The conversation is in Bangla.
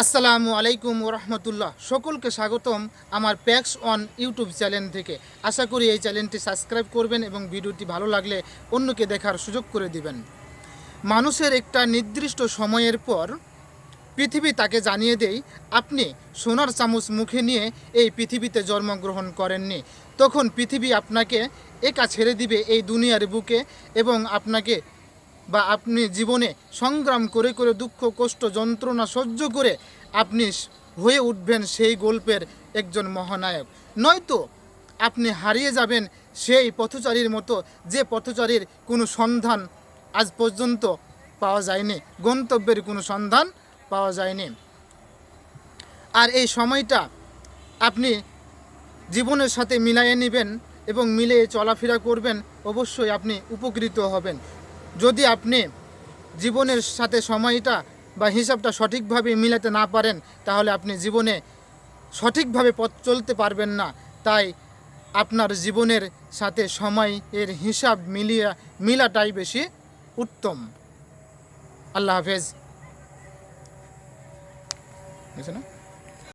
আসসালামু আলাইকুম ওরহমতুল্লাহ। সকলকে স্বাগতম আমার প্যাক্স অন ইউটিউব চ্যানেল থেকে। আশা করি এই চ্যানেলটি সাবস্ক্রাইব করবেন এবং ভিডিওটি ভালো লাগলে অন্যকে দেখার সুযোগ করে দিবেন। মানুষের একটা নির্দিষ্ট সময়ের পর পৃথিবী তাকে জানিয়ে দেয়, আপনি সোনার চামচ মুখে নিয়ে এই পৃথিবীতে জন্মগ্রহণ করেননি। তখন পৃথিবী আপনাকে একা ছেড়ে দিবে এই দুনিয়ার বুকে এবং আপনাকে আপনি জীবনে সংগ্রাম করে করে দুঃখ কষ্ট যন্ত্রণা সহ্য করে আপনি হয়ে উঠবেন সেই গল্পের একজন মহানায়ক। নয়তো আপনি হারিয়ে যাবেন সেই পথচারীর মতো, যে পথচারীর কোনো সন্ধান আজ পর্যন্ত পাওয়া যায়নি, গন্তব্যের কোনো সন্ধান পাওয়া যায়নি। আর এই সময়টা আপনি জীবনের সাথে মিলিয়ে নেবেন এবং মিলিয়ে চলাফেরা করবেন, অবশ্যই আপনি উপকৃত হবেন। যদি আপনি জীবনের সাথে সময়টা হিসাবটা সঠিকভাবে মিলাতে না পারেন, তাহলে আপনি জীবনে সঠিকভাবে পথ চলতে পারবেন না। তাই আপনার জীবনের সাথে সময়ের হিসাব মিলাটাই বেশি উত্তম। আল্লাহ হাফেজ।